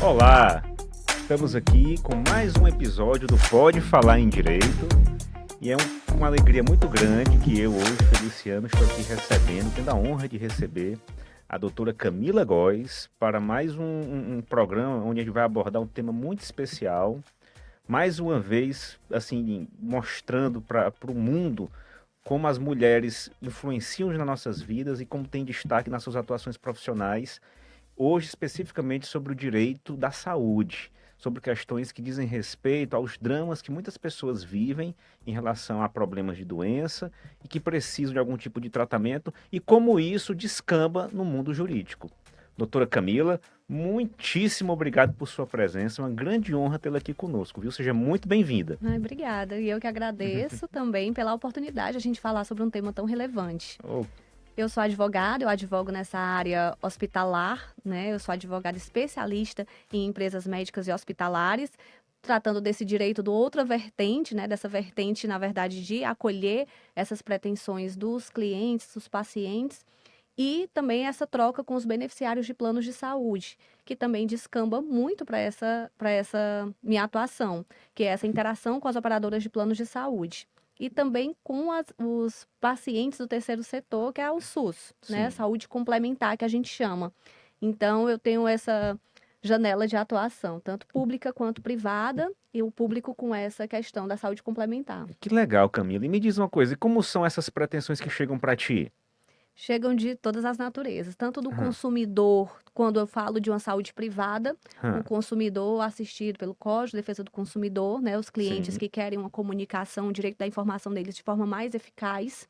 Olá, estamos aqui com mais um episódio do Pode Falar em Direito e é uma alegria muito grande que eu hoje, Feliciano, estou aqui recebendo, tendo a honra de receber a doutora Camila Góes para mais um programa onde a gente vai abordar um tema muito especial, mais uma vez, assim, mostrando para o mundo como as mulheres influenciam nas nossas vidas e como tem destaque nas suas atuações profissionais, hoje especificamente sobre o direito da saúde, sobre questões que dizem respeito aos dramas que muitas pessoas vivem em relação a problemas de doença e que precisam de algum tipo de tratamento e como isso descamba no mundo jurídico. Doutora Camila, muitíssimo obrigado por sua presença, uma grande honra tê-la aqui conosco, viu? Seja muito bem-vinda. Obrigada, e eu que agradeço também pela oportunidade de a gente falar sobre um tema tão relevante. Eu sou advogada, eu advogo nessa área hospitalar, né? Eu sou advogada especialista em empresas médicas e hospitalares, tratando desse direito do outra vertente, né? Dessa vertente, na verdade, de acolher essas pretensões dos clientes, dos pacientes, e também essa troca com os beneficiários de planos de saúde, que também descamba muito para essa minha atuação, que é essa interação com as operadoras de planos de saúde. E também com os pacientes do terceiro setor, que é o SUS, né? Saúde complementar, que a gente chama. Então, eu tenho essa janela de atuação, tanto pública quanto privada, e o público com essa questão da saúde complementar. Que legal, Camila. E me diz uma coisa, e como são essas pretensões que chegam para ti? Chegam de todas as naturezas, tanto do consumidor, quando eu falo de uma saúde privada, o consumidor assistido pelo Código de Defesa do Consumidor, né, os clientes que querem uma comunicação, o direito da informação deles de forma mais eficaz,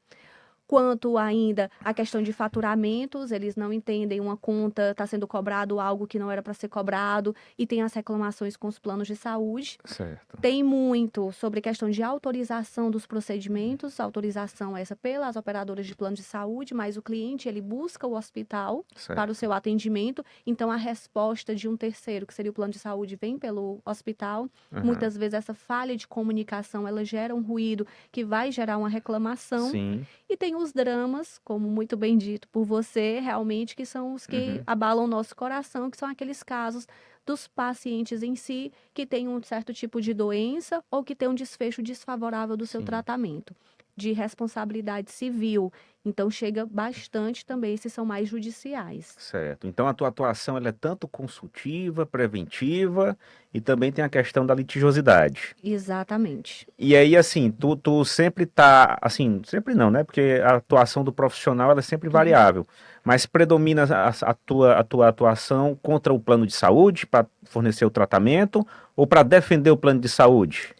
quanto ainda a questão de faturamentos, eles não entendem uma conta, está sendo cobrado algo que não era para ser cobrado, e tem as reclamações com os planos de saúde. Certo. Tem muito sobre questão de autorização dos procedimentos, autorização essa pelas operadoras de plano de saúde, mas o cliente, ele busca o hospital para o seu atendimento, então a resposta de um terceiro, que seria o plano de saúde, vem pelo hospital. Muitas vezes essa falha de comunicação, ela gera um ruído que vai gerar uma reclamação. Sim. E tem os dramas, como muito bem dito por você, realmente, que são os que abalam o nosso coração, que são aqueles casos dos pacientes em si que têm um certo tipo de doença ou que tem um desfecho desfavorável do seu tratamento, de responsabilidade civil. Então, chega bastante também, esses são mais judiciais. Certo. Então, a tua atuação ela é tanto consultiva, preventiva e também tem a questão da litigiosidade. Exatamente. E aí, assim, tu sempre tá, assim, sempre não, né? Porque a atuação do profissional ela é sempre variável, mas predomina a tua atuação contra o plano de saúde para fornecer o tratamento ou para defender o plano de saúde?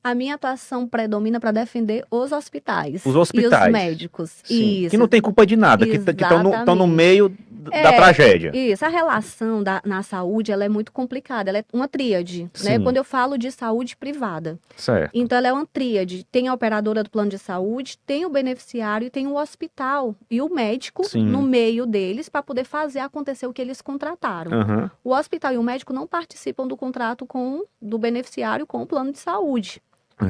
A minha atuação predomina para defender os hospitais. Os hospitais. E os médicos. Sim, Isso. que não tem culpa de nada, que estão no meio da tragédia. Isso, a relação na saúde, ela é muito complicada, ela é uma tríade, né? Quando eu falo de saúde privada. Certo. Então, ela é uma tríade, tem a operadora do plano de saúde, tem o beneficiário e tem o hospital e o médico no meio deles para poder fazer acontecer o que eles contrataram. O hospital e o médico não participam do contrato do beneficiário com o plano de saúde.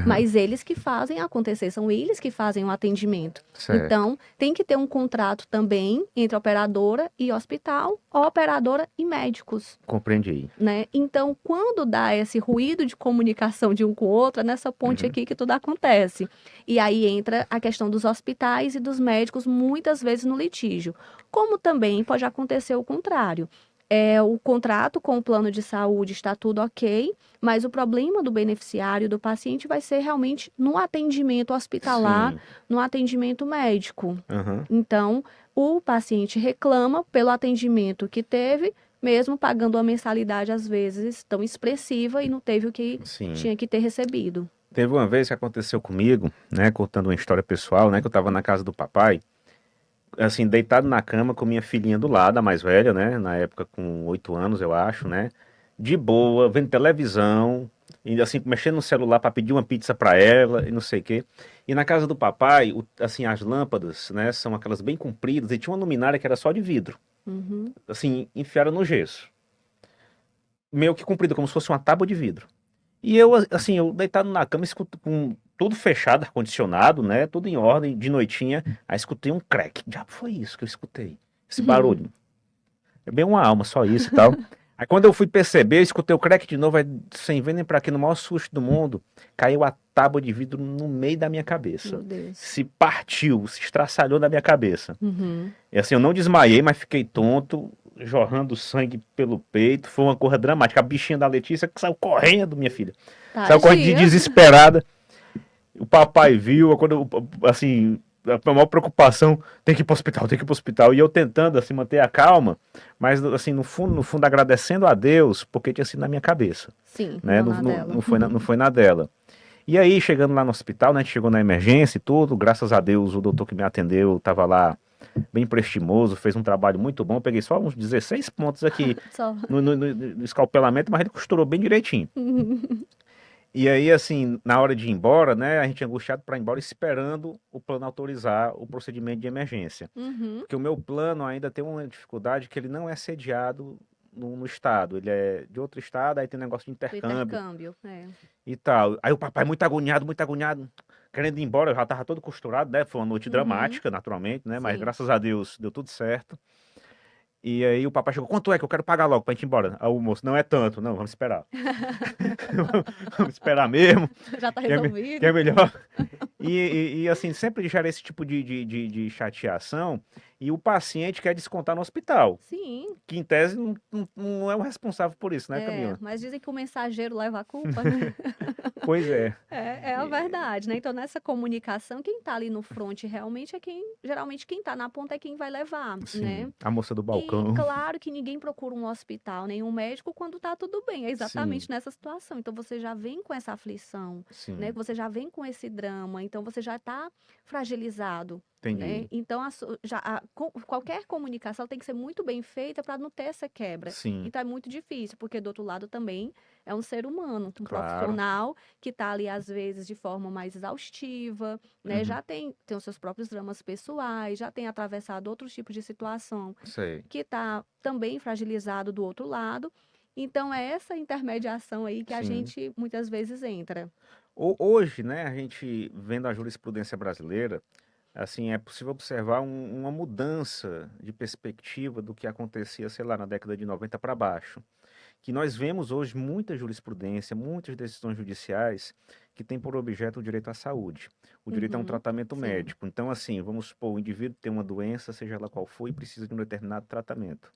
Mas eles que fazem acontecer, são eles que fazem o atendimento. Certo. Então, tem que ter um contrato também entre operadora e hospital, operadora e médicos. Compreendi. Né? Então, quando dá esse ruído de comunicação de um com o outro, é nessa ponte aqui que tudo acontece. E aí entra a questão dos hospitais e dos médicos, muitas vezes no litígio. Como também pode acontecer o contrário. O contrato com o plano de saúde está tudo ok, mas o problema do beneficiário, do paciente, vai ser realmente no atendimento hospitalar, no atendimento médico. Então, o paciente reclama pelo atendimento que teve, mesmo pagando uma mensalidade, às vezes, tão expressiva e não teve o que tinha que ter recebido. Teve uma vez que aconteceu comigo, né, contando uma história pessoal, né, que eu estava na casa do papai, assim, deitado na cama com minha filhinha do lado, a mais velha, né, na época com 8 anos, eu acho, né, de boa, vendo televisão, e assim, mexendo no celular para pedir uma pizza para ela, e não sei o quê. E na casa do papai, assim, as lâmpadas, né, são aquelas bem compridas, e tinha uma luminária que era só de vidro, assim, enfiada no gesso. Meio que comprida, como se fosse uma tábua de vidro. E eu, assim, eu deitado na cama, escuto com tudo fechado, ar-condicionado, né? Tudo em ordem, de noitinha. Aí escutei um crack. Que diabo foi isso que eu escutei? Esse barulho. É bem uma alma, só isso e tal. Aí quando eu fui perceber, eu escutei o crack de novo, aí, sem ver nem pra quê, no maior susto do mundo, caiu a tábua de vidro no meio da minha cabeça. Meu Deus. Se partiu, se estraçalhou na minha cabeça. Uhum. E assim, eu não desmaiei, mas fiquei tonto, jorrando sangue pelo peito. Foi uma coisa dramática. A bichinha da Letícia que saiu correndo, minha filha. Saiu correndo de desesperada. O papai viu, quando, assim, a maior preocupação, tem que ir pro hospital, tem que ir pro hospital. E eu tentando, assim, manter a calma, mas, assim, no fundo, agradecendo a Deus, porque tinha sido na minha cabeça. Sim, né? Não foi na dela. E aí, chegando lá no hospital, né, a gente chegou na emergência e tudo, graças a Deus, o doutor que me atendeu estava lá bem prestimoso, fez um trabalho muito bom, peguei só uns 16 pontos aqui no escalpelamento, mas ele costurou bem direitinho. E aí, assim, na hora de ir embora, né, a gente angustiado para ir embora, esperando o plano autorizar o procedimento de emergência. Porque o meu plano ainda tem uma dificuldade que ele não é sediado no estado, ele é de outro estado, aí tem um negócio de intercâmbio. E tal. Aí o papai muito agoniado, querendo ir embora, eu já tava todo costurado, né? Foi uma noite dramática, naturalmente, né? Mas graças a Deus deu tudo certo. E aí o papai chegou, quanto é que eu quero pagar logo pra gente ir embora? Aí o moço, não é tanto, não, vamos esperar. Vamos esperar mesmo. Já tá resolvido. Que é melhor. E assim, sempre gera esse tipo de chateação e o paciente quer descontar no hospital. Sim. Que em tese não é o responsável por isso, né, Camila? Mas dizem que o mensageiro leva a culpa, né? Pois é. É a verdade, né? Então, nessa comunicação, quem tá ali no front realmente geralmente quem tá na ponta é quem vai levar, Sim, né? a moça do balcão. E claro que ninguém procura um hospital, nenhum médico quando tá tudo bem. É exatamente nessa situação. Então, você já vem com essa aflição, né? Você já vem com esse drama, então você já tá fragilizado. Entendi. Né? Então, qualquer comunicação tem que ser muito bem feita para não ter essa quebra. Sim. Então, é muito difícil, porque do outro lado também é um ser humano, um profissional que está ali, às vezes, de forma mais exaustiva, né? Já tem os seus próprios dramas pessoais, já tem atravessado outros tipos de situação que está também fragilizado do outro lado. Então, é essa intermediação aí que a gente muitas vezes entra. Hoje, né, a gente vendo a jurisprudência brasileira, assim, é possível observar uma mudança de perspectiva do que acontecia, sei lá, na década de 90 para baixo. Que nós vemos hoje muita jurisprudência, muitas decisões judiciais que têm por objeto o direito à saúde. O direito a um tratamento médico. Então, assim, vamos supor, o indivíduo tem uma doença, seja ela qual for, e precisa de um determinado tratamento.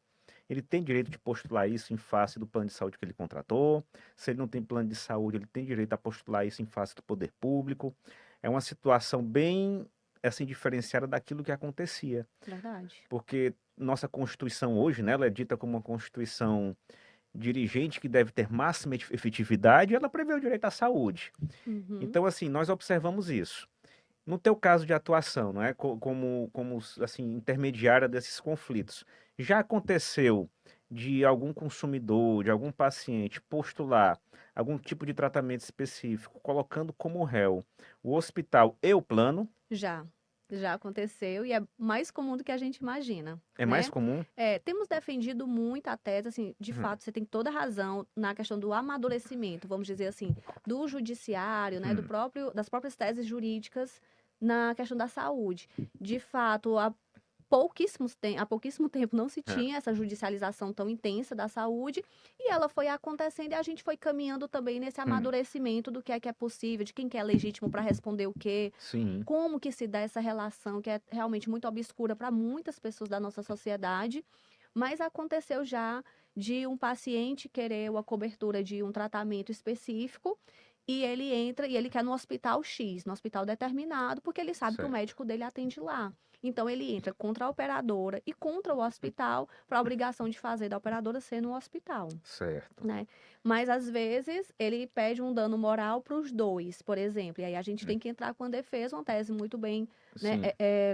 Ele tem direito de postular isso em face do plano de saúde que ele contratou. Se ele não tem plano de saúde, ele tem direito a postular isso em face do poder público. É uma situação bem assim diferenciada daquilo que acontecia. Verdade. Porque nossa Constituição hoje, né, ela é dita como uma Constituição dirigente que deve ter máxima efetividade, ela prevê o direito à saúde. Então, assim, nós observamos isso. No teu caso de atuação, não é? Como assim, intermediária desses conflitos, já aconteceu de algum consumidor, de algum paciente postular algum tipo de tratamento específico, colocando como réu o hospital e o plano? Já aconteceu e é mais comum do que a gente imagina. É mais comum? Temos defendido muito a tese, assim, de fato, você tem toda a razão na questão do amadurecimento, vamos dizer assim, do judiciário, né, das próprias teses jurídicas na questão da saúde. De fato, há pouquíssimo tempo não se tinha essa judicialização tão intensa da saúde e ela foi acontecendo e a gente foi caminhando também nesse amadurecimento do que é possível, de quem que é legítimo para responder o quê, como que se dá essa relação que é realmente muito obscura para muitas pessoas da nossa sociedade, mas aconteceu já de um paciente querer a cobertura de um tratamento específico e ele entra e ele quer no hospital X, no hospital determinado, porque ele sabe que o médico dele atende lá. Então, ele entra contra a operadora e contra o hospital para a obrigação de fazer da operadora ser no hospital. Certo. Né? Mas, às vezes, ele pede um dano moral para os dois, por exemplo. E aí a gente tem que entrar com a defesa, uma tese muito bem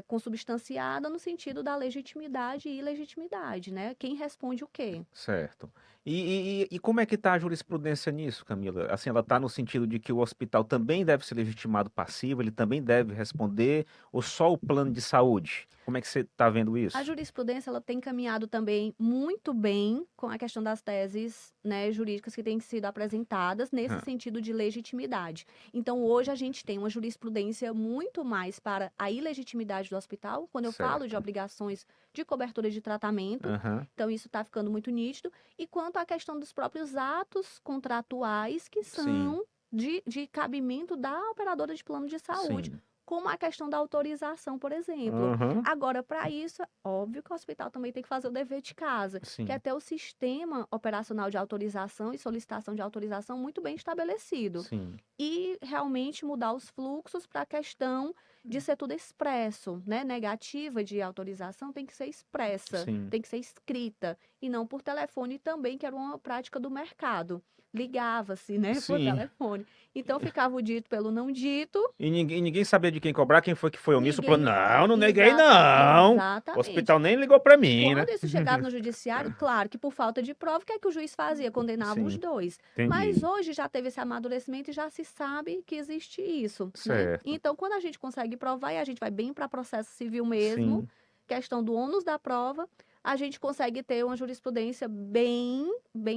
consubstanciada no sentido da legitimidade e ilegitimidade, né? Quem responde o quê? Certo. E como é que está a jurisprudência nisso, Camila? Assim, ela está no sentido de que o hospital também deve ser legitimado passivo, ele também deve responder, ou só o plano de saúde? Como é que você está vendo isso? A jurisprudência ela tem caminhado também muito bem com a questão das teses, né, jurídicas que têm sido apresentadas nesse sentido de legitimidade. Então, hoje a gente tem uma jurisprudência muito mais para a ilegitimidade do hospital, quando eu Certo. falo de obrigações de cobertura de tratamento. Então, isso está ficando muito nítido. E quanto à questão dos próprios atos contratuais, que são de cabimento da operadora de plano de saúde. Sim. Como a questão da autorização, por exemplo. Agora, para isso, é óbvio que o hospital também tem que fazer o dever de casa, Sim. que é ter o sistema operacional de autorização e solicitação de autorização muito bem estabelecido. Sim. E realmente mudar os fluxos para a questão de ser tudo expresso, né? Negativa de autorização tem que ser expressa, Sim. tem que ser escrita, e não por telefone também, que era uma prática do mercado. Ligava-se, né, por Sim. telefone. Então, ficava o dito pelo não dito. E ninguém sabia de quem cobrar, quem foi que foi omisso. Ninguém- Falou, não neguei, não. Exatamente. O hospital nem ligou pra mim, né? Quando isso chegava no judiciário, claro que por falta de prova, o que é que o juiz fazia? Condenava Sim. os dois. Entendi. Mas hoje já teve esse amadurecimento e já se sabe que existe isso, né? Certo. Então, quando a gente consegue provar, e a gente vai bem para processo civil mesmo, Sim. questão do ônus da prova, a gente consegue ter uma jurisprudência bem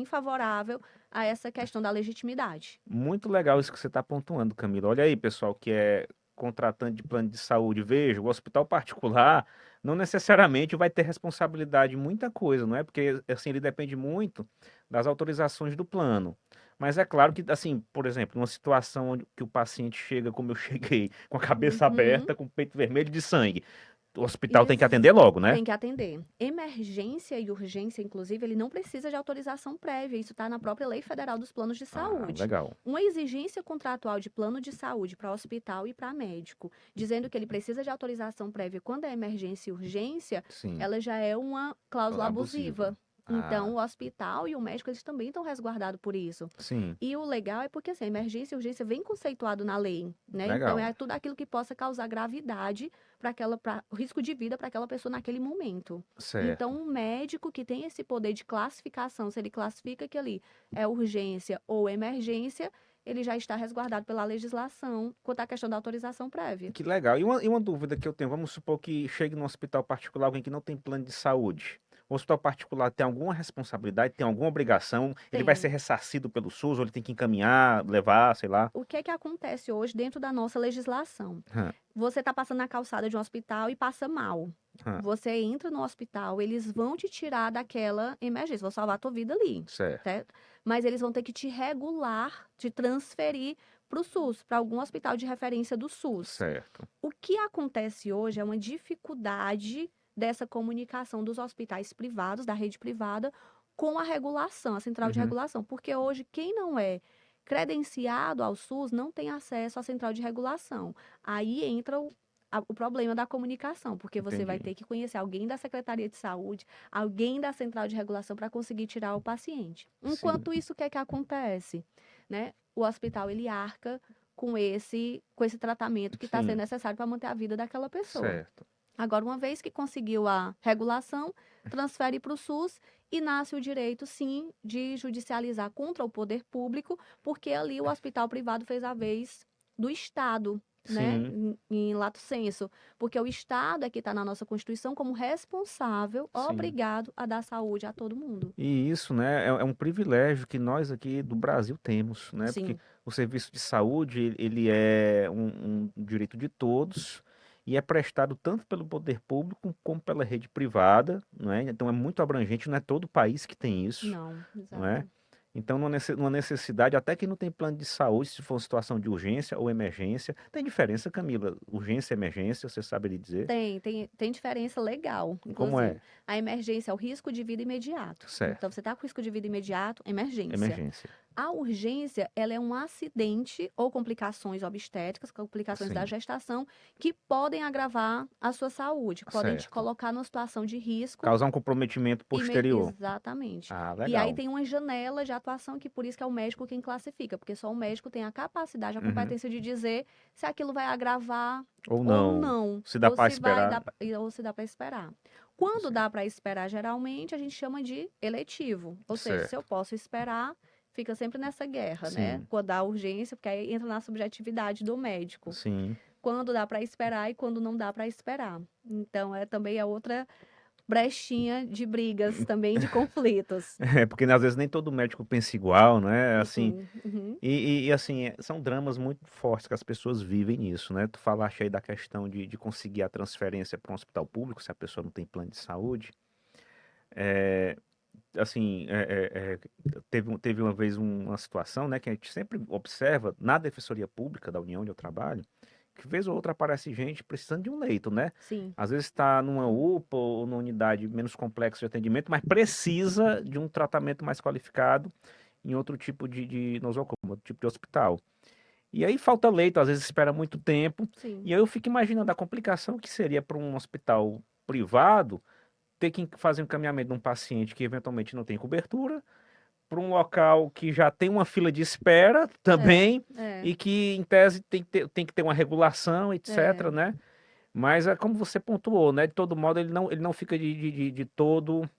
favorável a essa questão da legitimidade. Muito legal isso que você está pontuando, Camila. Olha aí, pessoal, que é contratante de plano de saúde. Veja, o hospital particular não necessariamente vai ter responsabilidade em muita coisa, não é? Porque, assim, ele depende muito das autorizações do plano. Mas é claro que, assim, por exemplo, numa situação onde que o paciente chega como eu cheguei, com a cabeça aberta, com o peito vermelho de sangue, o hospital tem que atender logo, né? Tem que atender. Emergência e urgência, inclusive, ele não precisa de autorização prévia. Isso está na própria Lei Federal dos Planos de Saúde. Legal. Uma exigência contratual de plano de saúde para hospital e para médico, dizendo que ele precisa de autorização prévia quando é emergência e urgência, Sim. ela já é uma cláusula abusiva. Então, o hospital e o médico, eles também estão resguardados por isso. Sim. E o legal é porque, assim, a emergência e urgência vem conceituado na lei, né? Legal. Então, é tudo aquilo que possa causar gravidade para o risco de vida para aquela pessoa naquele momento. Certo. Então, um médico que tem esse poder de classificação, se ele classifica que ali é urgência ou emergência, ele já está resguardado pela legislação quanto à questão da autorização prévia. Que legal. E uma dúvida que eu tenho, vamos supor que chegue num hospital particular alguém que não tem plano de saúde. O hospital particular tem alguma responsabilidade, tem alguma obrigação? Ele vai ser ressarcido pelo SUS ou ele tem que encaminhar, levar, sei lá? O que é que acontece hoje dentro da nossa legislação? Você está passando na calçada de um hospital e passa mal. Você entra no hospital, eles vão te tirar daquela emergência, vão salvar a tua vida ali. Certo? Mas eles vão ter que te regular, te transferir para o SUS, para algum hospital de referência do SUS. Certo. O que acontece hoje é uma dificuldade dessa comunicação dos hospitais privados, da rede privada, com a regulação, a central de regulação. Porque hoje, quem não é credenciado ao SUS não tem acesso à central de regulação. Aí entra o problema da comunicação, porque você vai ter que conhecer alguém da Secretaria de Saúde, alguém da central de regulação para conseguir tirar o paciente. Enquanto isso, o que é que acontece? Né? O hospital, ele arca com esse tratamento que está sendo necessário para manter a vida daquela pessoa. Certo. Agora, uma vez que conseguiu a regulação, transfere para o SUS e nasce o direito, sim, de judicializar contra o poder público, porque ali o hospital privado fez a vez do Estado, né? Em lato sensu. Porque o Estado é que está na nossa Constituição como responsável, obrigado a dar saúde a todo mundo. E isso, né, é um privilégio que nós aqui do Brasil temos, né? Sim. Porque o serviço de saúde, ele é um direito de todos e é prestado tanto pelo poder público como pela rede privada, não é? Então é muito abrangente, não é todo país que tem isso, Não, exato. não é? Então, numa necessidade, até quem não tem plano de saúde, se for uma situação de urgência ou emergência, tem diferença, Camila? Urgência e emergência, você sabe lhe dizer? Tem diferença legal. Inclusive, como é? A emergência é o risco de vida imediato. Certo. Então, você está com risco de vida imediato, emergência. Emergência. A urgência, ela é um acidente ou complicações obstétricas, complicações da gestação, que podem agravar a sua saúde, podem te colocar numa situação de risco. Causar um comprometimento posterior. Exatamente. Legal. E aí tem uma janela de atuação que por isso que é o médico quem classifica, porque só o médico tem a capacidade, a competência de dizer se aquilo vai agravar ou não. Se dá para esperar. Ou se dá para esperar. Quando dá para esperar, geralmente, a gente chama de eletivo. Ou seja, se eu posso esperar, fica sempre nessa guerra, né? Quando dá urgência, porque aí entra na subjetividade do médico. Sim. Quando dá para esperar e quando não dá para esperar. Então, também é outra brechinha de brigas também, de conflitos. Porque às vezes nem todo médico pensa igual, né? Assim, Uhum. assim, são dramas muito fortes que as pessoas vivem nisso, né? Tu falaste aí da questão de conseguir a transferência para um hospital público, se a pessoa não tem plano de saúde. É, assim, teve uma vez uma situação, né, que a gente sempre observa na Defensoria Pública da União onde eu trabalho, que vez ou outra aparece gente precisando de um leito, né? Sim, Às vezes está numa UPA ou numa unidade menos complexa de atendimento, mas precisa de um tratamento mais qualificado em outro tipo de nosocomio, outro tipo de hospital. E aí falta leito, às vezes espera muito tempo, sim. e aí eu fico imaginando a complicação que seria para um hospital privado ter que fazer um encaminhamento de um paciente que eventualmente não tem cobertura, para um local que já tem uma fila de espera É, também, é, e que, em tese, tem que ter uma regulação, etc, é. né? Mas é como você pontuou, né? De todo modo, ele não fica de todo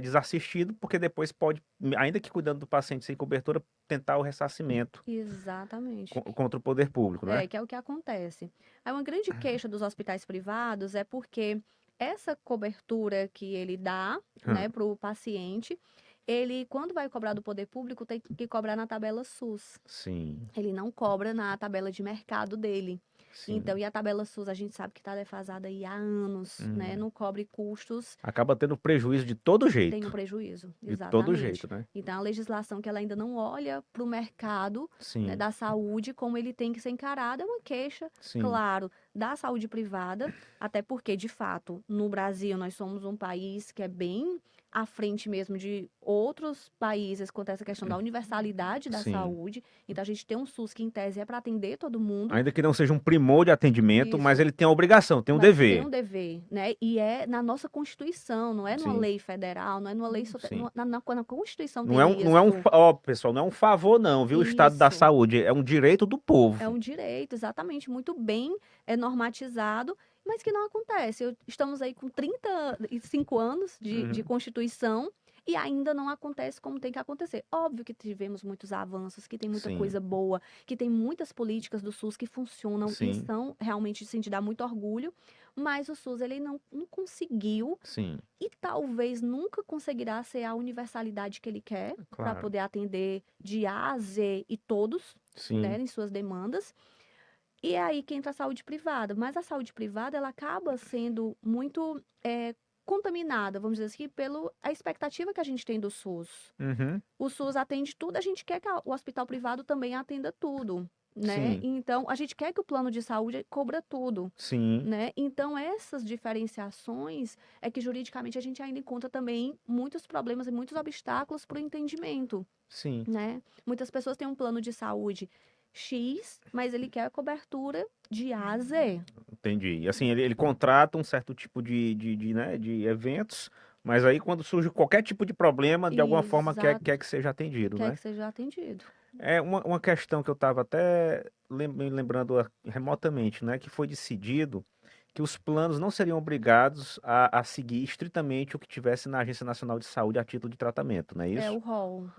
desassistido, porque depois pode, ainda que cuidando do paciente sem cobertura, tentar o ressarcimento Exatamente. contra o poder público, né? É, que é o que acontece. Aí uma grande queixa dos hospitais privados é porque essa cobertura que ele dá, Hum, né, para o paciente, ele, quando vai cobrar do poder público, tem que cobrar na tabela SUS. Sim, Ele não cobra na tabela de mercado dele. Então, sim. e a tabela SUS a gente sabe que está defasada aí há anos, né? Hum. Não cobre custos, Acaba tendo prejuízo de todo tem um jeito. prejuízo, De todo jeito, exatamente. né? Então, a legislação que ela ainda não olha para o mercado, né, Sim, da saúde como ele tem que ser encarado é uma queixa, sim, claro, da saúde privada, até porque, de fato, no Brasil nós somos um país que é bem à frente mesmo de outros países quanto a essa questão da universalidade da sim. saúde. Então, a gente tem um SUS que, em tese, é para atender todo mundo. Ainda que não seja um primor de atendimento, mas Isso. ele tem a obrigação, tem um Mas tem dever. um dever, né? E é na nossa Constituição, não é numa Sim, lei federal, não é numa lei. sim. Na Constituição Não é tem um, não é um, isso. ó, pessoal, não é um favor, não, viu? O estado da Isso. saúde é um direito do É povo. um direito, exatamente, muito bem normatizado, mas que não acontece. Estamos aí com 35 anos de Uhum. Constituição e ainda não acontece como tem que acontecer. Óbvio que tivemos muitos avanços, que tem muita Sim, coisa boa, que tem muitas políticas do SUS que funcionam e sim, são realmente assim, de dar muito orgulho, mas o SUS ele não conseguiu sim, e talvez nunca conseguirá ser a universalidade que ele quer para claro. poder atender de A a Z e todos, né, Sim, em suas demandas. E é aí que entra a saúde privada. Mas a saúde privada, ela acaba sendo muito contaminada, vamos dizer assim, pela a expectativa que a gente tem do SUS. uhum. O SUS atende tudo, a gente quer que o hospital privado também atenda tudo, né? Sim, Então, a gente quer que o plano de saúde cobra tudo. sim, Né? Então, essas diferenciações é que juridicamente a gente ainda encontra também muitos problemas e muitos obstáculos para o entendimento, sim. né? Muitas pessoas têm um plano de saúde X, mas ele quer a cobertura de A a Z. Entendi. E assim, ele contrata um certo tipo né, de eventos, mas aí quando surge qualquer tipo de problema, de alguma forma quer Exato. que seja atendido, Quer né? que seja atendido. É uma questão que eu estava até me lembrando remotamente, né? Que foi decidido que os planos não seriam obrigados a seguir estritamente o que tivesse na Agência Nacional de Saúde a título de tratamento, não é É isso? o rol.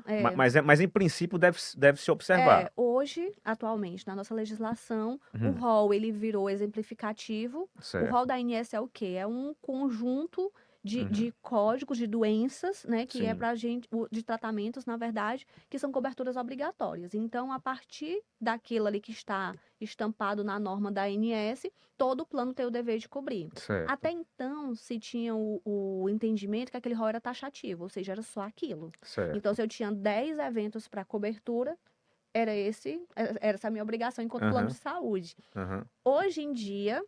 Mas em princípio deve se observar. Hoje, atualmente, na nossa legislação, o Uhum, rol ele virou exemplificativo. O rol certo. da ANS é o quê? É um conjunto de Uhum, códigos de doenças, né, que é sim, para gente, de tratamentos, na verdade, que são coberturas obrigatórias. Então, a partir daquilo ali que está estampado na norma da ANS, todo plano tem o dever de cobrir. certo, Até então, se tinha o entendimento que aquele rol era taxativo, ou seja, era só aquilo. Então, certo. se eu tinha 10 eventos para cobertura, era essa a minha obrigação enquanto plano de Aham, saúde. aham. Hoje em dia,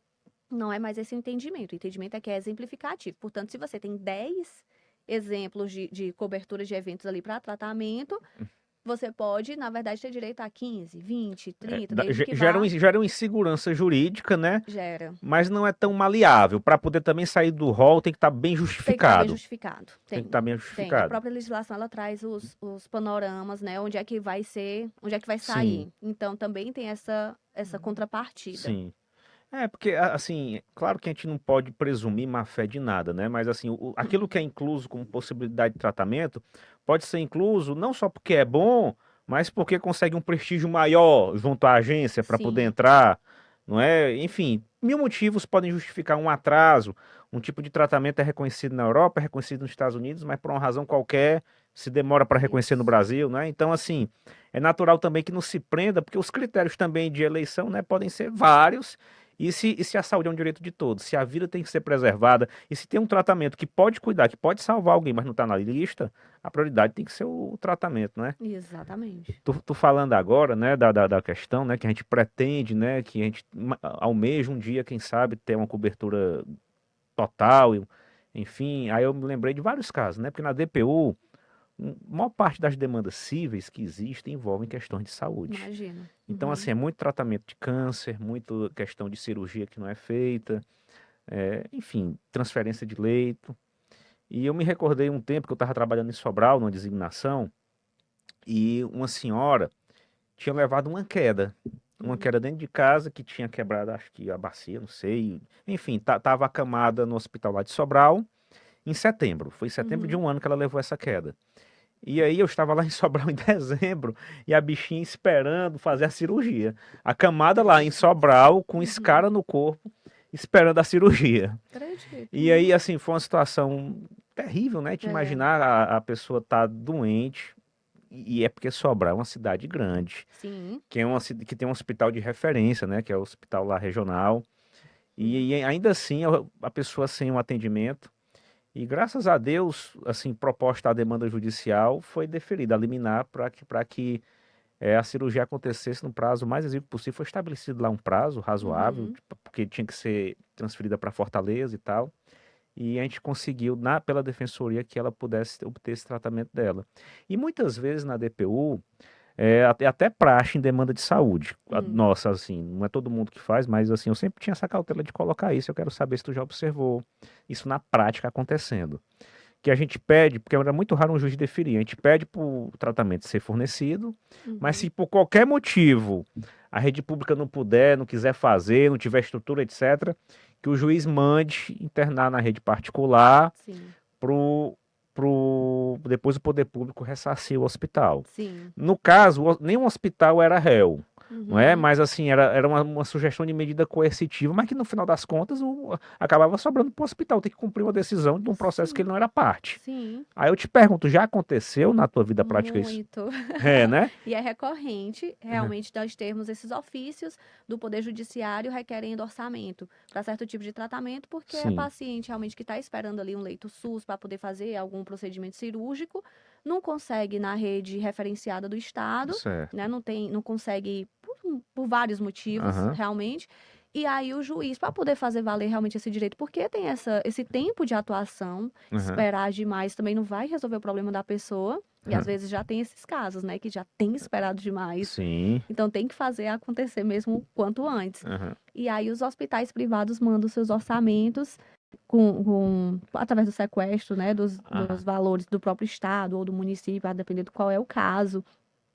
não é mais esse o entendimento. O entendimento é que é exemplificativo. Portanto, se você tem 10 exemplos de cobertura de eventos ali para tratamento, você pode, na verdade, ter direito a 15, 20, 30, desde que vá, Gera uma insegurança jurídica, né? gera. Mas não é tão maleável. Para poder também sair do rol, tem que estar bem Tem que estar bem justificado. justificado. Tem que Tem. estar bem Tem. A justificado. própria legislação, ela traz os panoramas, né? Onde é que vai ser, onde é que vai Sim, sair. Então, também tem essa contrapartida. sim. É, porque, assim, claro que a gente não pode presumir má fé de nada, né? Mas, assim, aquilo que é incluso como possibilidade de tratamento pode ser incluso não só porque é bom, mas porque consegue um prestígio maior junto à agência para poder Sim. entrar. não é? Enfim, mil motivos podem justificar um atraso. Um tipo de tratamento é reconhecido na Europa, é reconhecido nos Estados Unidos, mas por uma razão qualquer se demora para reconhecer no Isso. Brasil, né? Então, assim, é natural também que não se prenda, porque os critérios também de eleição, né, podem ser vários. E se a saúde é um direito de todos, se a vida tem que ser preservada, e se tem um tratamento que pode cuidar, que pode salvar alguém, mas não está na lista, a prioridade tem que ser o tratamento, né? Exatamente. Tô falando agora, né, da questão, né, que a gente pretende, né, que a gente almeja um dia, quem sabe, ter uma cobertura total, enfim, aí eu me lembrei de vários casos, né, porque na DPU, a maior parte das demandas cíveis que existem envolvem questões de saúde. Imagina. Então, assim, é muito tratamento de câncer, muito questão de cirurgia que não é feita, enfim, transferência de leito. E eu me recordei um tempo que eu estava trabalhando em Sobral, numa designação, e uma senhora tinha levado uma queda dentro de casa, que tinha quebrado, acho que a bacia, não sei. Enfim, estava acamada no hospital lá de Sobral em setembro. Foi em setembro de um ano que ela levou essa queda. E aí eu estava lá em Sobral em dezembro e a bichinha esperando fazer a cirurgia. Acamada lá em Sobral, com escara no corpo, esperando a cirurgia. Acredito. E aí, assim, foi uma situação terrível, né? Te imaginar a pessoa tá doente, e é porque Sobral é uma cidade grande, Sim. que tem um hospital de referência, né? Que é o hospital lá regional. E ainda assim, a pessoa sem um atendimento. E graças a Deus, assim, proposta a demanda judicial foi deferida, a liminar, para que a cirurgia acontecesse no prazo mais exíguo possível. Foi estabelecido lá um prazo razoável, porque tinha que ser transferida para Fortaleza e tal. E a gente conseguiu, pela defensoria, que ela pudesse obter esse tratamento dela. E muitas vezes na DPU, até praxe em demanda de saúde. Nossa, assim, não é todo mundo que faz, mas assim, eu sempre tinha essa cautela de colocar isso. Eu quero saber se tu já observou isso na prática acontecendo. Que a gente pede, porque era muito raro um juiz deferir, a gente pede para o tratamento ser fornecido, mas se por qualquer motivo a rede pública não puder, não quiser fazer, não tiver estrutura, etc., que o juiz mande internar na rede particular depois o poder público ressarcir o hospital. Sim. No caso, nenhum hospital era réu. Não é? Mas assim, era uma sugestão de medida coercitiva, mas que no final das contas acabava sobrando para o hospital ter que cumprir uma decisão de um processo que ele não era parte. Sim. Aí eu te pergunto, já aconteceu na tua vida prática isso? Muito. Né? E é recorrente, realmente, nós termos esses ofícios do Poder Judiciário requerendo orçamento para certo tipo de tratamento, porque Sim. a paciente realmente que está esperando ali um leito SUS para poder fazer algum procedimento cirúrgico, não consegue na rede referenciada do Estado, né? Não consegue por vários motivos, realmente. E aí o juiz, para poder fazer valer realmente esse direito, porque tem esse tempo de atuação, esperar demais também não vai resolver o problema da pessoa. E às vezes já tem esses casos, né? Que já tem esperado demais. Sim. Então tem que fazer acontecer mesmo o quanto antes. E aí os hospitais privados mandam seus orçamentos através do sequestro, né? Dos valores do próprio estado ou do município, a depender de qual é o caso,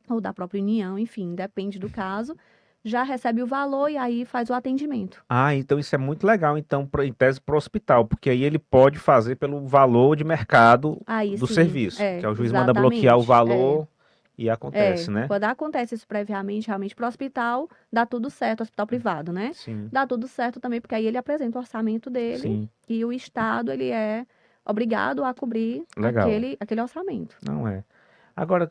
ou da própria União, enfim, depende do caso. Já recebe o valor e aí faz o atendimento. Então isso é muito legal, então, em tese para o hospital, porque aí ele pode fazer pelo valor de mercado do serviço, que o juiz manda bloquear o valor e acontece, né? Quando acontece isso previamente, realmente, para o hospital, dá tudo certo, hospital privado, né? Sim. Dá tudo certo também, porque aí ele apresenta o orçamento dele e o Estado, ele é obrigado a cobrir aquele orçamento. Não é. Agora,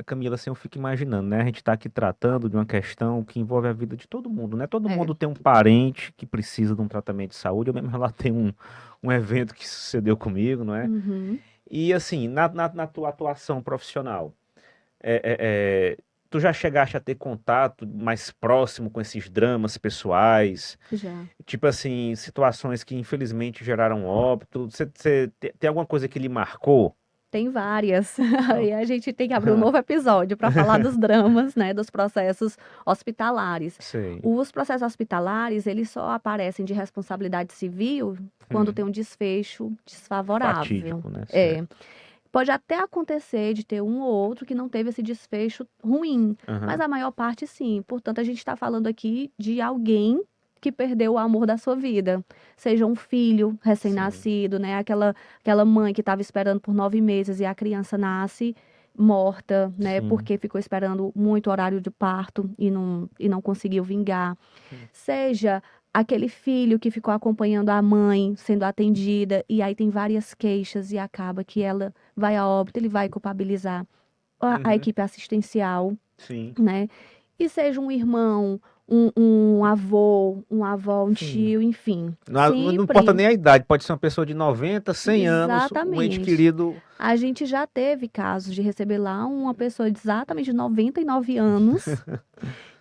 Camila, assim, eu fico imaginando, né? A gente está aqui tratando de uma questão que envolve a vida de todo mundo, né? Todo mundo tem um parente que precisa de um tratamento de saúde. Eu mesmo relatei um evento que sucedeu comigo, não é? E, assim, na tua atuação profissional, tu já chegaste a ter contato mais próximo com esses dramas pessoais? Já. Tipo assim, situações que infelizmente geraram óbito. Você tem alguma coisa que lhe marcou? Tem várias. Aí a gente tem que abrir um novo episódio para falar dos dramas, né, dos processos hospitalares. Sei. Os processos hospitalares, eles só aparecem de responsabilidade civil quando tem um desfecho desfavorável. Fatídico, né? Pode até acontecer de ter um ou outro que não teve esse desfecho ruim, mas a maior parte sim. Portanto, a gente está falando aqui de alguém que perdeu o amor da sua vida. Seja um filho recém-nascido, né? Aquela mãe que estava esperando por 9 meses e a criança nasce morta, né? Sim. Porque ficou esperando muito horário de parto e não conseguiu vingar. Seja aquele filho que ficou acompanhando a mãe sendo atendida e aí tem várias queixas e acaba que ela vai a óbito, ele vai culpabilizar a equipe assistencial, Sim. né? E seja um irmão, um avô, uma avó, um Sim. tio, enfim. Não importa nem a idade, pode ser uma pessoa de 90, 100 anos, um ente Exatamente. querido. A gente já teve casos de receber lá uma pessoa de exatamente 99 anos,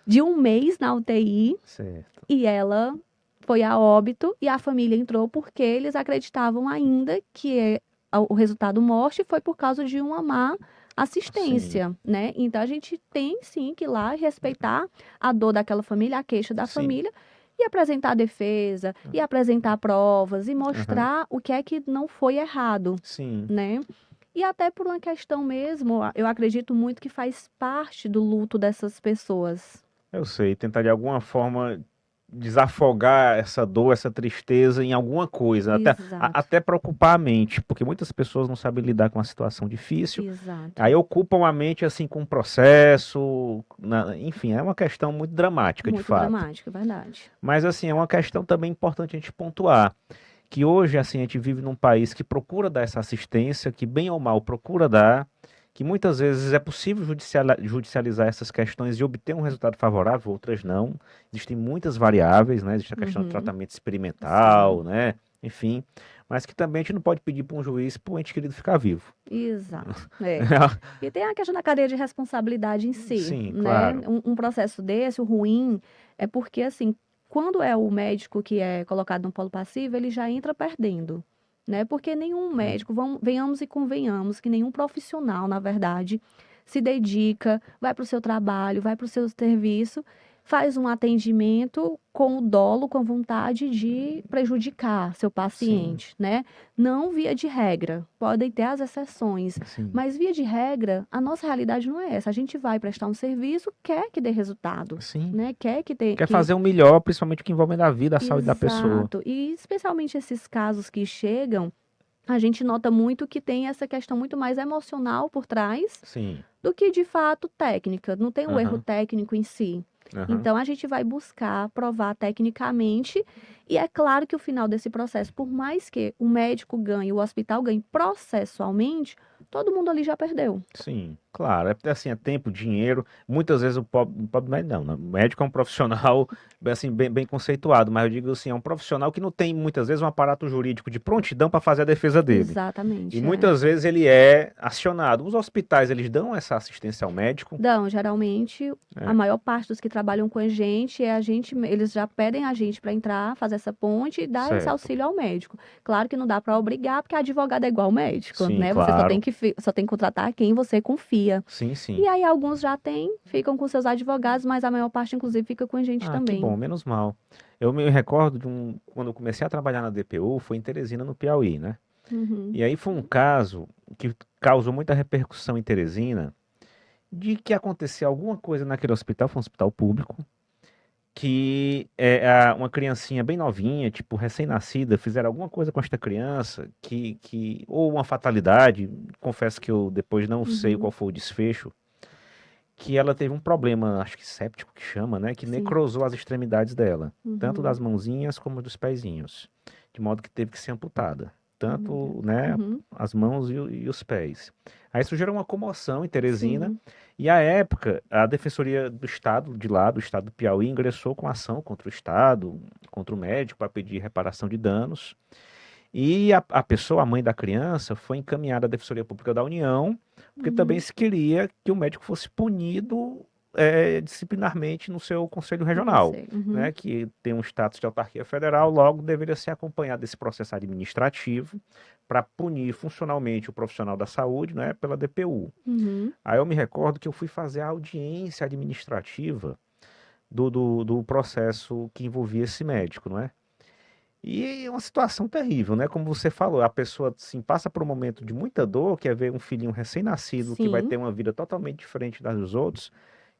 de um mês na UTI, Certo. e ela foi a óbito e a família entrou porque eles acreditavam ainda que o resultado morte foi por causa de uma má assistência, né? Então a gente tem sim que ir lá e respeitar a dor daquela família, a queixa da família e apresentar a defesa e apresentar provas e mostrar o que é que não foi errado, né? E até por uma questão mesmo, eu acredito muito que faz parte do luto dessas pessoas. Eu sei, tentar de alguma forma desafogar essa dor, essa tristeza em alguma coisa, até para ocupar a mente, porque muitas pessoas não sabem lidar com uma situação difícil, aí ocupam a mente assim com um processo, enfim, é uma questão muito dramática, de fato. Muito dramática, verdade. Mas assim, é uma questão também importante a gente pontuar, que hoje assim a gente vive num país que procura dar essa assistência, que bem ou mal procura dar, que muitas vezes é possível judicializar essas questões e obter um resultado favorável, outras não. Existem muitas variáveis, né? Existe a questão do tratamento experimental, né? Enfim, mas que também a gente não pode pedir para um juiz para o ente querido ficar vivo. Exato. E tem a questão da cadeia de responsabilidade em si. Sim, né? claro. Um processo desse, o ruim, é porque assim, quando é o médico que é colocado no polo passivo, ele já entra perdendo. Né? Porque nenhum médico, venhamos e convenhamos, que nenhum profissional, na verdade, se dedica, vai para o seu trabalho, vai para o seu serviço, faz um atendimento com o dolo, com vontade de prejudicar seu paciente, né? Não via de regra, podem ter as exceções, mas via de regra, a nossa realidade não é essa. A gente vai prestar um serviço, quer que dê resultado, né? Quer fazer o melhor, principalmente o que envolve a vida, a saúde da pessoa. Exato, e especialmente esses casos que chegam, a gente nota muito que tem essa questão muito mais emocional por trás do que, de fato, técnica. Não tem um erro técnico em si. Então, a gente vai buscar provar tecnicamente, e é claro que o final desse processo, por mais que o médico ganhe, o hospital ganhe processualmente, todo mundo ali já perdeu. Sim, claro. É assim, é tempo, dinheiro. Muitas vezes o pobre médico não. O médico é um profissional assim, bem conceituado, mas eu digo assim, é um profissional que não tem muitas vezes um aparato jurídico de prontidão para fazer a defesa dele. Exatamente. E muitas vezes ele é acionado. Os hospitais, eles dão essa assistência ao médico? Dão, geralmente, a maior parte dos que trabalham com a gente, eles já pedem a gente para entrar, fazer essa ponte e dar esse auxílio ao médico. Claro que não dá para obrigar, porque advogado é igual médico, né? Claro. Você só tem que contratar quem você confia. Sim. E aí alguns já ficam com seus advogados, mas a maior parte, inclusive, fica com a gente também. Que bom, menos mal. Eu me recordo quando eu comecei a trabalhar na DPU, foi em Teresina, no Piauí, né? E aí foi um caso que causou muita repercussão em Teresina, de que acontecia alguma coisa naquele hospital, foi um hospital público, que uma criancinha bem novinha, tipo recém-nascida, fizeram alguma coisa com esta criança, ou uma fatalidade, confesso que eu depois não sei qual foi o desfecho, que ela teve um problema, acho que séptico que chama, né, que necrosou as extremidades dela, tanto das mãozinhas como dos pezinhos, de modo que teve que ser amputada. Tanto, né, as mãos e os pés. Aí surgiu uma comoção em Teresina, e à época, a Defensoria do Estado, do Estado do Piauí, ingressou com ação contra o Estado, contra o médico, para pedir reparação de danos. E a pessoa, a mãe da criança, foi encaminhada à Defensoria Pública da União, porque também se queria que o médico fosse punido disciplinarmente no seu Conselho Regional, né, que tem um status de autarquia federal, logo deveria ser acompanhado desse processo administrativo para punir funcionalmente o profissional da saúde, né, pela DPU. Aí eu me recordo que eu fui fazer a audiência administrativa do processo que envolvia esse médico, não é? E é uma situação terrível, né? Como você falou, a pessoa assim, passa por um momento de muita dor, que é ver um filhinho recém-nascido que vai ter uma vida totalmente diferente das dos outros.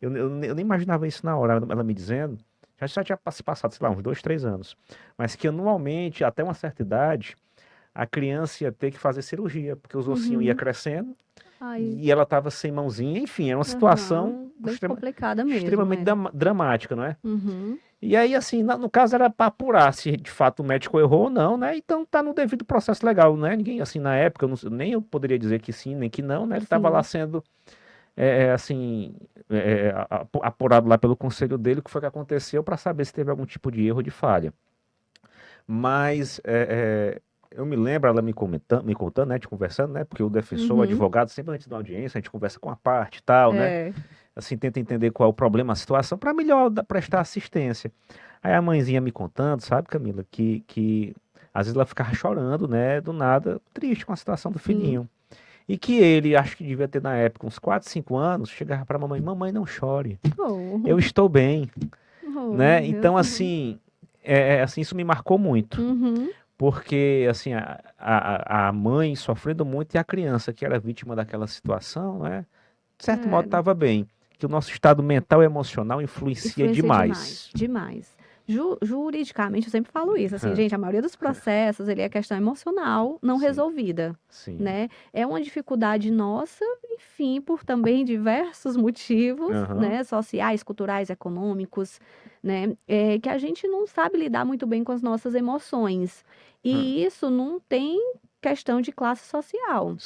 Eu nem imaginava isso na hora, ela me dizendo. Já tinha se passado, sei lá, uns 2, 3 anos. Mas que anualmente, até uma certa idade, a criança ia ter que fazer cirurgia, porque os ossinhos iam crescendo, Ai. E ela estava sem mãozinha, enfim, era uma situação bem complicada mesmo. extremamente dramática, não é? Uhum. E aí, assim, no caso era para apurar se de fato o médico errou ou não, né? Então tá no devido processo legal, né? Ninguém, assim, na época, nem eu poderia dizer que sim, nem que não, né? Ele estava lá sendo, assim, apurado lá pelo conselho dele o que foi que aconteceu para saber se teve algum tipo de erro ou de falha. Mas eu me lembro ela me contando, né, de conversando, né? Porque o defensor, o advogado, sempre antes da audiência, a gente conversa com a parte e tal, né? Assim, tenta entender qual é o problema, a situação, para melhor prestar assistência. Aí a mãezinha me contando, sabe, Camila, que às vezes ela ficava chorando, né, do nada, triste com a situação do filhinho. E que ele, acho que devia ter na época uns 4, 5 anos, chegava para a mamãe, mamãe, não chore, eu estou bem, né? Então, assim, assim, isso me marcou muito. Porque, assim, a mãe sofrendo muito e a criança que era vítima daquela situação, né, de certo modo estava bem. Que o nosso estado mental e emocional influencia demais. Demais. Juridicamente, eu sempre falo isso, assim, gente, a maioria dos processos, ele é questão emocional não resolvida, né? É uma dificuldade nossa, enfim, por também diversos motivos, né? Sociais, culturais, econômicos, né? Que a gente não sabe lidar muito bem com as nossas emoções. E isso não tem questão de classe social.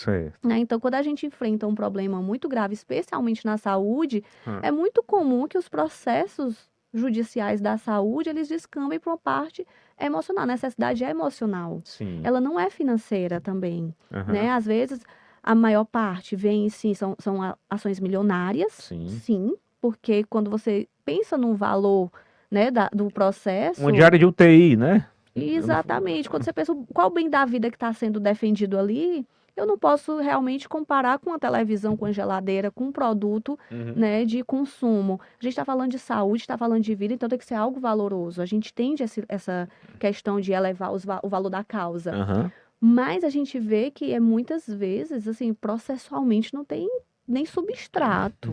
Né? Então, quando a gente enfrenta um problema muito grave, especialmente na saúde, é muito comum que os processos judiciais da saúde, eles descambem para uma parte emocional. A necessidade é emocional. Ela não é financeira também. Né? Às vezes, a maior parte vem, sim, são ações milionárias, sim, porque quando você pensa num valor, né, do processo... Uma diária de UTI, né? Exatamente. Quando você pensa qual o bem da vida que está sendo defendido ali, eu não posso realmente comparar com a televisão, com a geladeira, com um produto, né, de consumo. A gente está falando de saúde, está falando de vida, então tem que ser algo valoroso. A gente tende essa questão de elevar o valor da causa. Mas a gente vê que muitas vezes, assim, processualmente não tem nem substrato,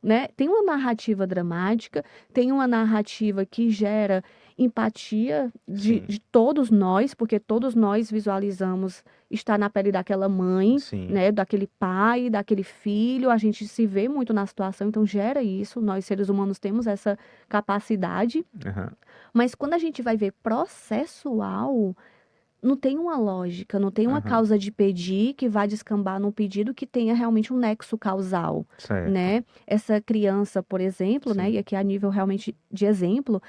né? Tem uma narrativa dramática, tem uma narrativa que gera empatia de todos nós, porque todos nós visualizamos estar na pele daquela mãe, né? Daquele pai, daquele filho, a gente se vê muito na situação, então gera isso, nós seres humanos temos essa capacidade, mas quando a gente vai ver processual, não tem uma lógica, não tem uma causa de pedir que vai descambar num pedido que tenha realmente um nexo causal, né? Essa criança, por exemplo, né? E aqui a nível realmente de exemplo,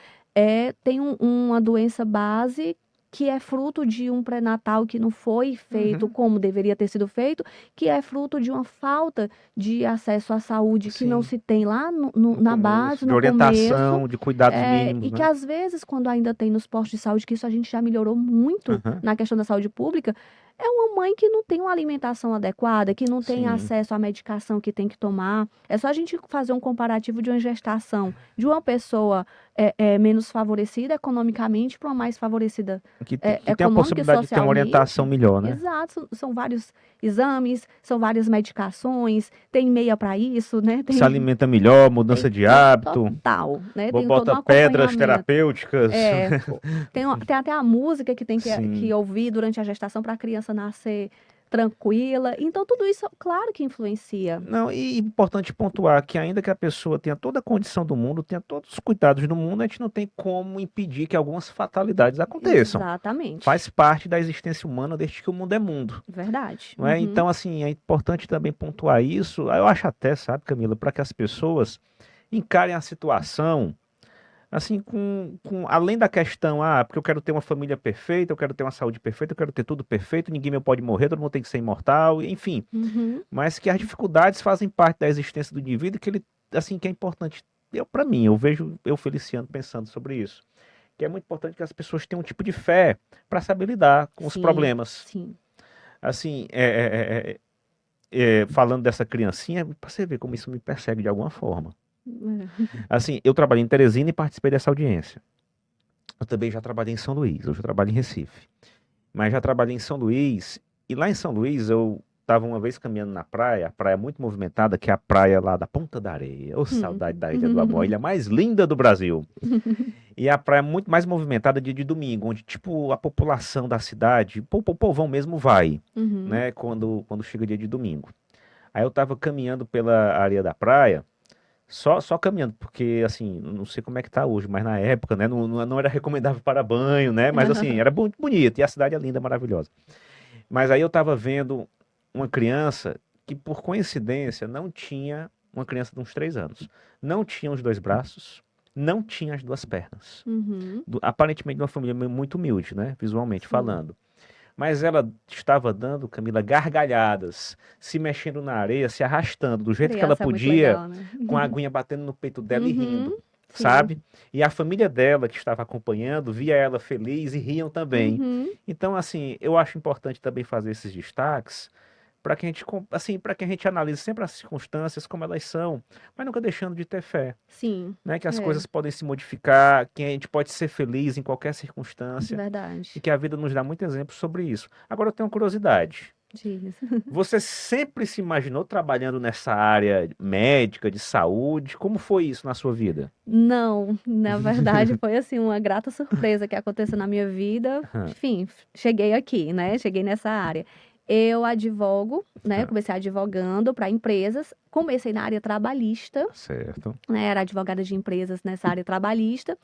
tem uma doença base que é fruto de um pré-natal que não foi feito como deveria ter sido feito, que é fruto de uma falta de acesso à saúde que não se tem lá na base, no orientação, começo, de cuidados mínimos, e né? que às vezes, quando ainda tem nos postos de saúde, que isso a gente já melhorou muito na questão da saúde pública, é uma mãe que não tem uma alimentação adequada, que não tem acesso à medicação que tem que tomar. É só a gente fazer um comparativo de uma gestação de uma pessoa menos favorecida economicamente para uma mais favorecida que tem a econômica e possibilidade de ter uma socialmente. orientação melhor, né? Exato, são vários exames, são várias medicações, tem meia para isso, né? Se alimenta melhor, mudança de hábito. Total, né? Bota pedras terapêuticas. Tem até a música que tem que ouvir durante a gestação para a criança nascer tranquila. Então, tudo isso, claro que influencia. Não, e importante pontuar que ainda que a pessoa tenha toda a condição do mundo, tenha todos os cuidados do mundo, a gente não tem como impedir que algumas fatalidades aconteçam. Exatamente. Faz parte da existência humana desde que o mundo é mundo. Verdade. Não é? Então, assim, é importante também pontuar isso. Eu acho até, sabe, Camila, para que as pessoas encarem a situação assim, além da questão, porque eu quero ter uma família perfeita, eu quero ter uma saúde perfeita, eu quero ter tudo perfeito, ninguém me pode morrer, todo mundo tem que ser imortal, enfim. Mas que as dificuldades fazem parte da existência do indivíduo e que ele, assim, que é importante. Para mim, eu vejo eu, Feliciano, pensando sobre isso. Que é muito importante que as pessoas tenham um tipo de fé para saber lidar com os problemas. Assim, falando dessa criancinha, para você ver como isso me persegue de alguma forma. Assim, eu trabalhei em Teresina e participei dessa audiência. Eu também já trabalhei em São Luís, hoje eu trabalho em Recife. Mas já trabalhei em São Luís, e lá em São Luís eu estava uma vez caminhando na praia, a praia muito movimentada, que é a praia lá da Ponta da Areia. Saudade da Ilha do Amor, a ilha mais linda do Brasil. E a praia muito mais movimentada dia de domingo, onde tipo a população da cidade, o povão mesmo vai, né, quando chega dia de domingo. Aí eu tava caminhando pela areia da praia, só caminhando, porque assim, não sei como é que tá hoje, mas na época, né, não era recomendável para banho, né, mas assim, era muito bonito, e a cidade é linda, maravilhosa. Mas aí eu tava vendo uma criança que, por coincidência, não tinha, uma criança de uns 3 anos, não tinha os 2 braços, não tinha as 2 pernas. Uhum. Aparentemente de uma família muito humilde, né, visualmente Sim. falando. Mas ela estava dando, Camila, gargalhadas, se mexendo na areia, se arrastando, do jeito que ela Criança é muito podia, legal, né? com a aguinha batendo no peito dela e rindo, Uhum. Sim. sabe? E a família dela, que estava acompanhando, via ela feliz e riam também. Uhum. Então, assim, eu acho importante também fazer esses destaques para que a gente, assim, para que a gente analise sempre as circunstâncias como elas são, mas nunca deixando de ter fé, Sim. né? Que as É, coisas podem se modificar, que a gente pode ser feliz em qualquer circunstância e verdade. que a vida nos dá muito exemplo sobre isso. Agora eu tenho uma curiosidade. Diz. Você sempre se imaginou trabalhando nessa área médica, de saúde? Como foi isso na sua vida? Não, na verdade foi assim uma grata surpresa que aconteceu na minha vida. Aham, Enfim, cheguei aqui, né? Cheguei nessa área. Eu advogo, né? aham, Comecei advogando para empresas. Comecei na área trabalhista, certo. né? Era advogada de empresas nessa área trabalhista.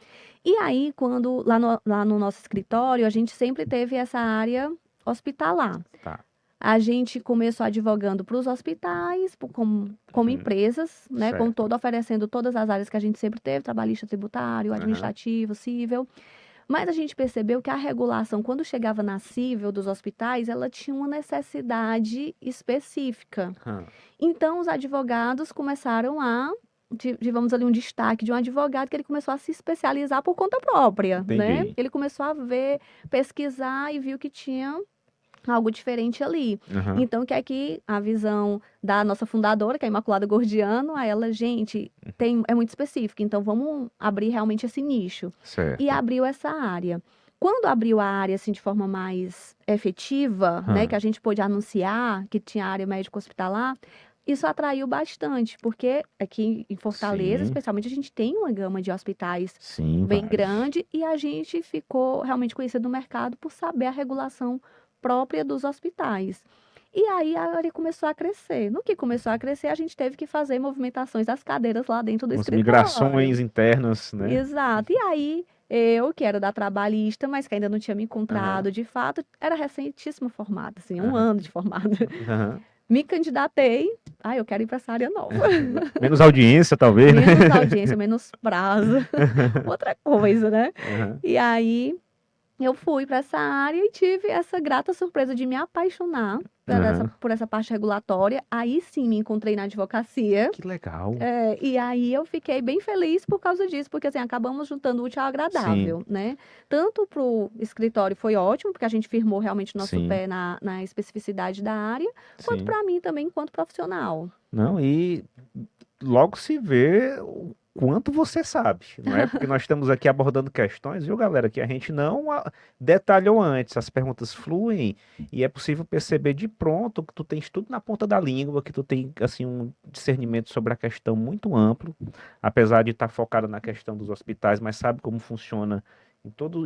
E aí, quando lá no nosso escritório, a gente sempre teve essa área hospitalar. Tá. A gente começou advogando para os hospitais, como Uhum, empresas, né? Como certo. todo, oferecendo todas as áreas que a gente sempre teve, trabalhista, tributário, Aham, administrativo, cível. Mas a gente percebeu que a regulação, quando chegava na cível dos hospitais, ela tinha uma necessidade específica. aham, Então, os advogados começaram a, tivemos ali um destaque de um advogado que ele começou a se especializar por conta própria, né? entendi. Ele começou a ver, pesquisar e viu que tinha algo diferente ali. Aham, Então, que é que a visão da nossa fundadora, que é a Imaculada Gordiano, a ela, gente, é muito específica, então vamos abrir realmente esse nicho. E certo. abriu essa área. Quando abriu a área assim de forma mais efetiva, né, que Aham, a gente pôde anunciar que tinha área médico-hospitalar, isso atraiu bastante, porque aqui em Fortaleza, sim, especialmente, a gente tem uma gama de hospitais sim, bem vários. grande e a gente ficou realmente conhecido no mercado por saber a regulação própria dos hospitais. E aí a área começou a crescer. No que começou a crescer, a gente teve que fazer movimentações das cadeiras lá dentro do Umas escritório. migrações internas, né? Exato. E aí eu, que era da trabalhista, mas que ainda não tinha me Aham, encontrado de fato, era recentíssima formada, assim, um aham, ano de formada. aham. Me candidatei. Ah, eu quero ir para essa área nova. Menos audiência, talvez, né? Menos audiência, menos prazo, outra coisa, né? Aham, E aí eu fui para essa área e tive essa grata surpresa de me apaixonar por essa, aham. por essa parte regulatória. Aí sim me encontrei na advocacia. Que legal. E aí eu fiquei bem feliz por causa disso, porque assim, acabamos juntando o útil ao Sim, agradável, né? Tanto para o escritório foi ótimo, porque a gente firmou realmente o nosso sim, pé na especificidade da área, quanto sim. para mim também, enquanto profissional. Não, e logo se vê o quanto você sabe, não é? Porque nós estamos aqui abordando questões, viu, galera, que a gente não detalhou antes. As perguntas fluem e é possível perceber de pronto que tu tens tudo na ponta da língua, que tu tem, assim, um discernimento sobre a questão muito amplo, apesar de estar focado na questão dos hospitais, mas sabe como funciona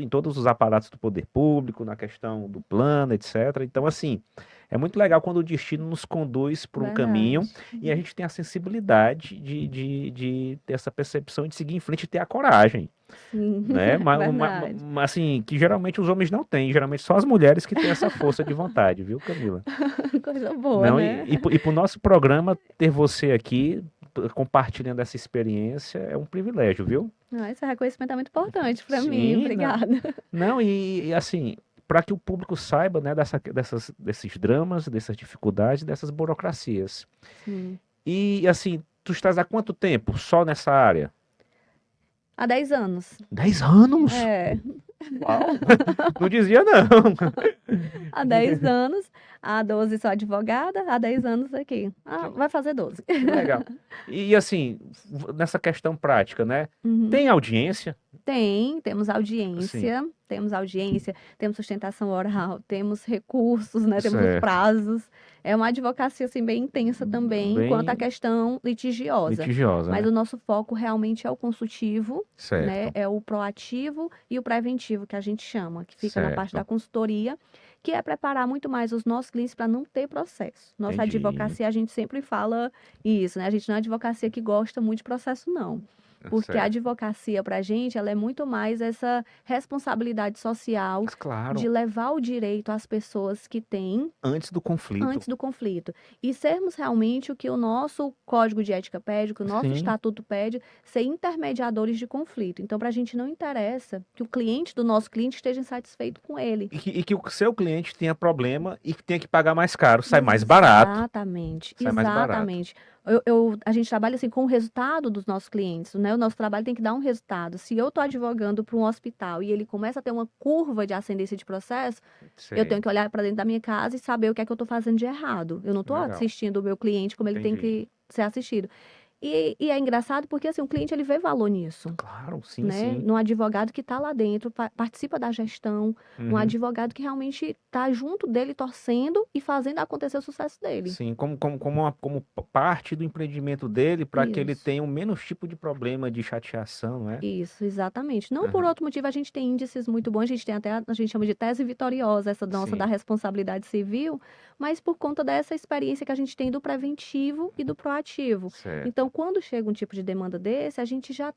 em todos os aparatos do poder público, na questão do plano, etc. Então, assim, é muito legal quando o destino nos conduz por um caminho Verdade. e a gente tem a sensibilidade de ter essa percepção de seguir em frente e ter a coragem, Sim, né? verdade. Assim, que geralmente os homens não têm, geralmente só as mulheres que têm essa força de vontade, viu, Camila? Coisa boa, Não, né? e pro nosso programa ter você aqui compartilhando essa experiência é um privilégio, viu? Ah, esse reconhecimento é muito importante para mim. Sim, não, Obrigada. não e assim, para que o público saiba, né, desses dramas, dessas dificuldades, dessas burocracias. Sim. E assim, tu estás há quanto tempo só nessa área? Há 10 anos. 10 anos? É, Uau! Não dizia não. há 10 anos. Há 12 sou advogada, há 10 anos aqui. Que, Ah, vai fazer 12. que legal. E assim, nessa questão prática, né? Uhum. Tem audiência? Sim, Temos audiência, temos sustentação oral, temos recursos, né? Temos os certo. prazos. É uma advocacia assim bem intensa também quanto à Bem questão litigiosa. litigiosa, Mas né? o nosso foco realmente é o consultivo, né? Certo, É o proativo e o preventivo que a gente chama, que fica na parte da certo. consultoria, que é preparar muito mais os nossos clientes para não ter processo. Nossa Entendi. advocacia, a gente sempre fala isso, né? A gente não é advocacia que gosta muito de processo, não. Porque a Certo. advocacia, para a gente, ela é muito mais essa responsabilidade social Mas claro, de levar o direito às pessoas que têm antes do conflito. antes do conflito. E sermos realmente o que o nosso Código de Ética pede, o que o nosso Sim. Estatuto pede, ser intermediadores de conflito. Então, para a gente não interessa que o cliente do nosso cliente esteja insatisfeito com ele. E que o seu cliente tenha problema e que tenha que pagar mais caro. Sai mais barato. Exatamente, Sai mais barato. exatamente. A gente trabalha assim com o resultado dos nossos clientes, né? O nosso trabalho tem que dar um resultado. Se eu estou advogando para um hospital e ele começa a ter uma curva de ascendência de processo, eu tenho Sei. que olhar para dentro da minha casa e saber o que é que eu estou fazendo de errado. Eu não estou Legal. assistindo o meu cliente como ele tem Entendi. que ser assistido. E é engraçado porque assim, o cliente ele vê valor nisso. Claro, sim, Né? sim. Num advogado que está lá dentro, participa da gestão, um Uhum. advogado que realmente está junto dele, torcendo e fazendo acontecer o sucesso dele. Sim, como parte do empreendimento dele, para que ele Isso. tenha o menos tipo de problema de chateação, não é? Isso, exatamente. Não por Aham. outro motivo, a gente tem índices muito bons, a gente tem até, a gente chama de tese vitoriosa, essa nossa da Sim, responsabilidade civil, mas por conta dessa experiência que a gente tem do preventivo e do proativo. certo. Então, quando chega um tipo de demanda desse, a gente já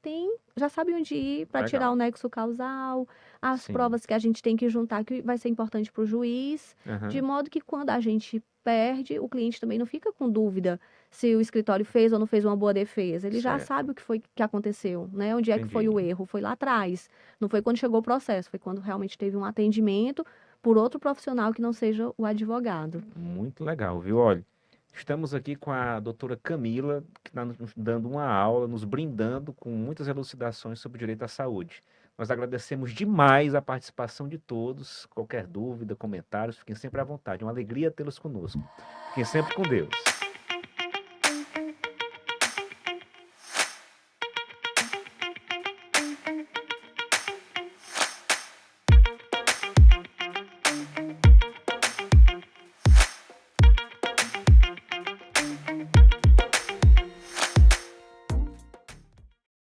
sabe onde ir para tirar Legal. o nexo causal, as Sim. provas que a gente tem que juntar, que vai ser importante para o juiz, Aham. de modo que quando a gente perde, o cliente também não fica com dúvida se o escritório fez ou não fez uma boa defesa. Ele já Certo. sabe o que foi que aconteceu, né? Onde é que foi o Entendi. erro? Foi lá atrás. Não foi quando chegou o processo, foi quando realmente teve um atendimento por outro profissional que não seja o advogado. Muito legal, viu? Olha, estamos aqui com a doutora Camila, que está nos dando uma aula, nos brindando com muitas elucidações sobre o direito à saúde. Nós agradecemos demais a participação de todos. Qualquer dúvida, comentários, fiquem sempre à vontade. Uma alegria tê-los conosco. Fiquem sempre com Deus.